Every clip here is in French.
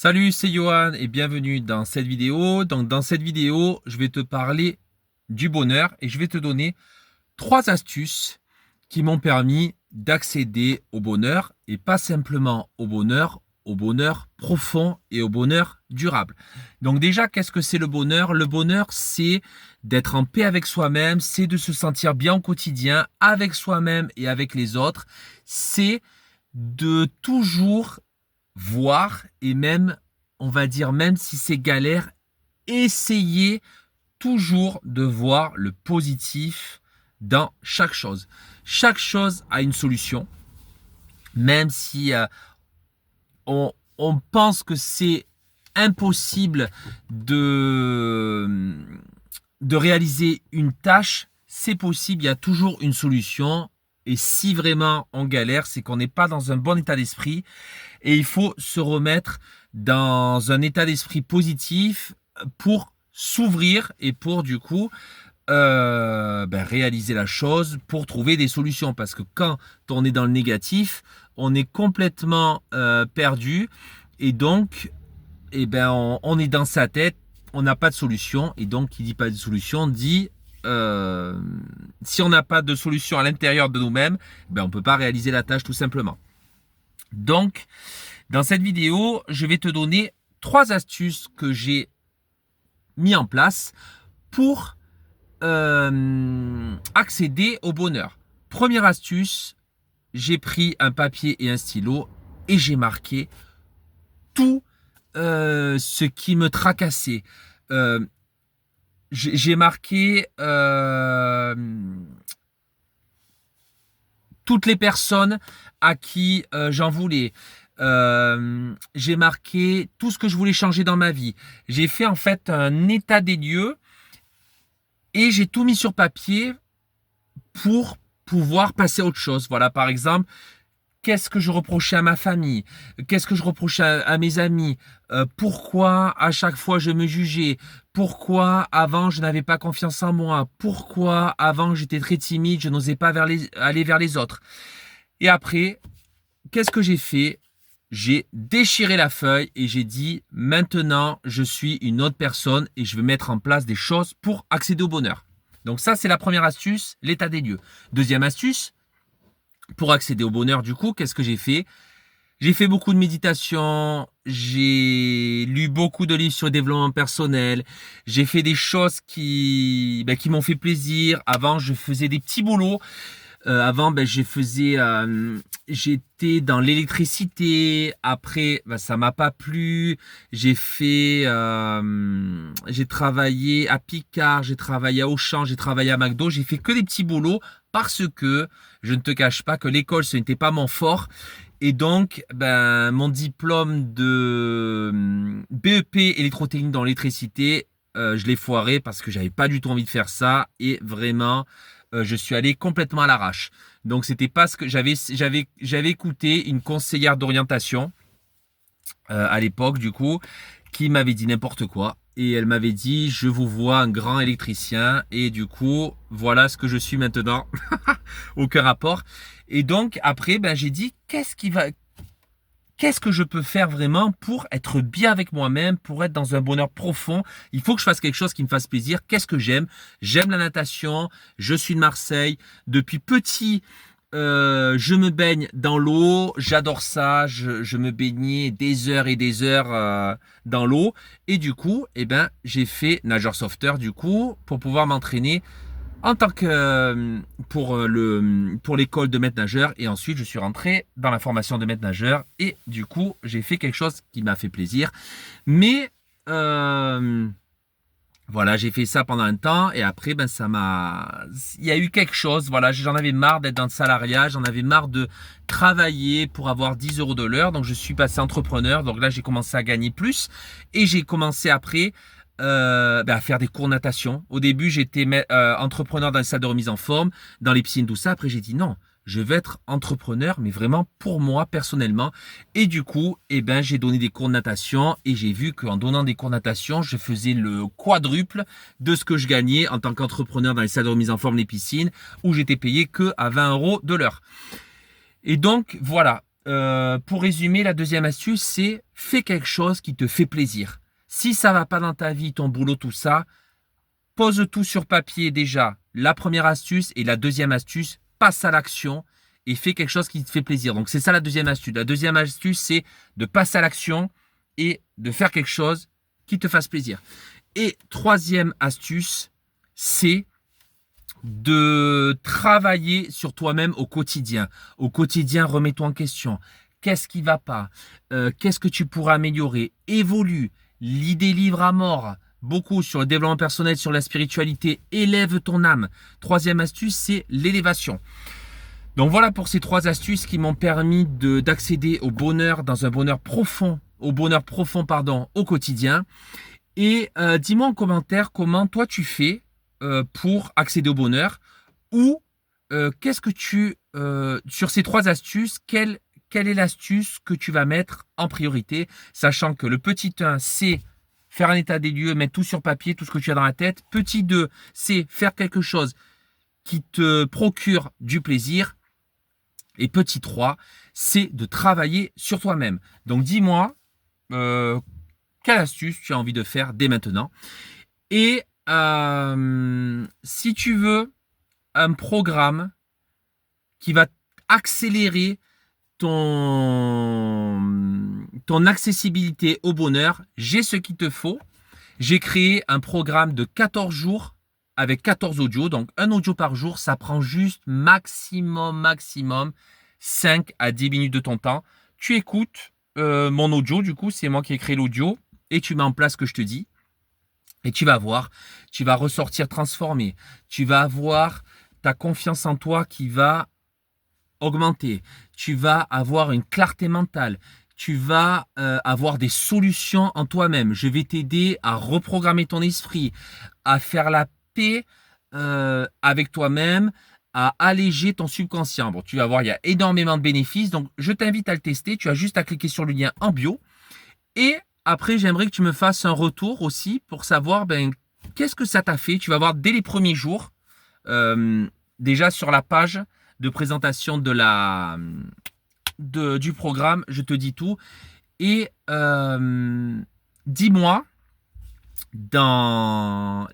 Salut, c'est Johan et bienvenue dans cette vidéo. Donc dans cette vidéo, je vais te parler du bonheur et je vais te donner 3 astuces qui m'ont permis d'accéder au bonheur et pas simplement au bonheur profond et au bonheur durable. Donc déjà, qu'est-ce que c'est le bonheur? Le bonheur, c'est d'être en paix avec soi-même, c'est de se sentir bien au quotidien avec soi-même et avec les autres. C'est de toujours voir et même, on va dire, même si c'est galère, essayer toujours de voir le positif dans chaque chose. Chaque chose a une solution, même si on pense que c'est impossible de, de réaliser une tâche, c'est possible, il y a toujours une solution. Et si vraiment on galère, c'est qu'on n'est pas dans un bon état d'esprit et il faut se remettre dans un état d'esprit positif pour s'ouvrir et pour du coup réaliser la chose, pour trouver des solutions. Parce que quand on est dans le négatif, on est complètement perdu et donc on est dans sa tête, on n'a pas de solution et donc qui dit pas de solution dit si on n'a pas de solution à l'intérieur de nous-mêmes, on ne peut pas réaliser la tâche tout simplement. Donc, dans cette vidéo, je vais te donner 3 astuces que j'ai mis en place pour accéder au bonheur. Première astuce, j'ai pris un papier et un stylo et j'ai marqué tout ce qui me tracassait. J'ai marqué toutes les personnes à qui j'en voulais. J'ai marqué tout ce que je voulais changer dans ma vie. J'ai fait en fait un état des lieux et j'ai tout mis sur papier pour pouvoir passer à autre chose. Voilà, par exemple, qu'est-ce que je reprochais à ma famille? Qu'est-ce que je reprochais à mes amis? Pourquoi à chaque fois je me jugeais? Pourquoi avant je n'avais pas confiance en moi? Pourquoi avant j'étais très timide, je n'osais pas aller vers les autres? Et après, qu'est-ce que j'ai fait? J'ai déchiré la feuille et j'ai dit maintenant je suis une autre personne et je vais mettre en place des choses pour accéder au bonheur. Donc ça c'est la première astuce, l'état des lieux. Deuxième astuce, pour accéder au bonheur du coup, qu'est-ce que j'ai fait? J'ai fait beaucoup de méditation, j'ai lu beaucoup de livres sur le développement personnel, j'ai fait des choses qui m'ont fait plaisir. Avant je faisais des petits boulots. Avant, j'étais dans l'électricité. Après, ça m'a pas plu. J'ai travaillé à Picard, j'ai travaillé à Auchan, j'ai travaillé à McDo. J'ai fait que des petits boulots parce que je ne te cache pas que l'école, ce n'était pas mon fort. Et donc, mon diplôme de BEP électrotechnique dans l'électricité, je l'ai foiré parce que j'avais pas du tout envie de faire ça et vraiment je suis allé complètement à l'arrache. Donc c'était pas ce que j'avais écouté une conseillère d'orientation à l'époque du coup qui m'avait dit n'importe quoi et elle m'avait dit je vous vois un grand électricien et du coup voilà ce que je suis maintenant. Aucun rapport. Et donc après j'ai dit qu'est-ce que je peux faire vraiment pour être bien avec moi-même, pour être dans un bonheur profond? Il faut que je fasse quelque chose qui me fasse plaisir. Qu'est-ce que j'aime? J'aime la natation. Je suis de Marseille. Depuis petit, je me baigne dans l'eau. J'adore ça. Je me baignais des heures et des heures dans l'eau. Et du coup, j'ai fait nageur sauveteur du coup pour pouvoir m'entraîner en tant que pour l'école de maître nageur et ensuite je suis rentré dans la formation de maître nageur et du coup j'ai fait quelque chose qui m'a fait plaisir mais voilà, j'ai fait ça pendant un temps et après il y a eu quelque chose, voilà, j'en avais marre d'être dans le salariat, j'en avais marre de travailler pour avoir 10 euros de l'heure, donc je suis passé entrepreneur, donc là j'ai commencé à gagner plus et j'ai commencé après à faire des cours de natation. Au début, j'étais entrepreneur dans les salles de remise en forme, dans les piscines, tout ça. Après, j'ai dit non, je vais être entrepreneur, mais vraiment pour moi, personnellement. Et du coup, j'ai donné des cours de natation et j'ai vu qu'en donnant des cours de natation, je faisais le quadruple de ce que je gagnais en tant qu'entrepreneur dans les salles de remise en forme, les piscines, où j'étais payé que à 20 euros de l'heure. Et donc, voilà. pour résumer, la deuxième astuce, c'est fais quelque chose qui te fait plaisir. Si ça va pas dans ta vie, ton boulot, tout ça, pose tout sur papier déjà. La première astuce et la deuxième astuce, passe à l'action et fais quelque chose qui te fait plaisir. Donc c'est ça la deuxième astuce. La deuxième astuce, c'est de passer à l'action et de faire quelque chose qui te fasse plaisir. Et troisième astuce, c'est de travailler sur toi-même au quotidien. Au quotidien, remets-toi en question. Qu'est-ce qui va pas? Qu'est-ce que tu pourras améliorer? Évolue. Lis des livres à mort. Beaucoup sur le développement personnel, sur la spiritualité. Élève ton âme. Troisième astuce, c'est l'élévation. Donc voilà pour ces trois astuces qui m'ont permis d'accéder au bonheur dans un bonheur profond, au quotidien. Et dis-moi en commentaire comment toi tu fais pour accéder au bonheur ou qu'est-ce que sur ces trois astuces, quelle est l'astuce que tu vas mettre en priorité, sachant que le petit 1, c'est faire un état des lieux, mettre tout sur papier, tout ce que tu as dans la tête. Petit 2, c'est faire quelque chose qui te procure du plaisir. Et petit 3, c'est de travailler sur toi-même. Donc dis-moi quelle astuce tu as envie de faire dès maintenant. Et si tu veux un programme qui va accélérer ton accessibilité au bonheur, j'ai ce qu'il te faut. J'ai créé un programme de 14 jours avec 14 audios. Donc un audio par jour, ça prend juste maximum 5 à 10 minutes de ton temps. Tu écoutes mon audio, du coup, c'est moi qui ai créé l'audio et tu mets en place ce que je te dis. Et tu vas voir, tu vas ressortir transformé. Tu vas avoir ta confiance en toi qui va augmenter. Tu vas avoir une clarté mentale. Tu vas avoir des solutions en toi-même. Je vais t'aider à reprogrammer ton esprit, à faire la paix avec toi-même, à alléger ton subconscient. Bon, tu vas voir, il y a énormément de bénéfices. Donc, je t'invite à le tester. Tu as juste à cliquer sur le lien en bio. Et après, j'aimerais que tu me fasses un retour aussi pour savoir qu'est-ce que ça t'a fait. Tu vas voir dès les premiers jours, déjà sur la page de présentation du programme, je te dis tout. Et dis-moi dis-moi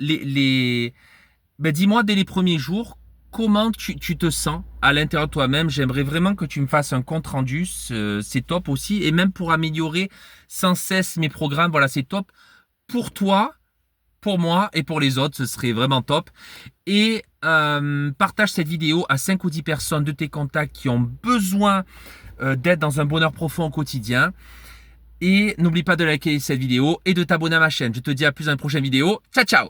dès les premiers jours comment tu te sens à l'intérieur de toi-même. J'aimerais vraiment que tu me fasses un compte rendu, c'est top aussi. Et même pour améliorer sans cesse mes programmes, voilà, c'est top pour toi, pour moi et pour les autres, ce serait vraiment top. Et partage cette vidéo à 5 ou 10 personnes de tes contacts qui ont besoin d'être dans un bonheur profond au quotidien. Et n'oublie pas de liker cette vidéo et de t'abonner à ma chaîne. Je te dis à plus dans une prochaine vidéo. Ciao, ciao!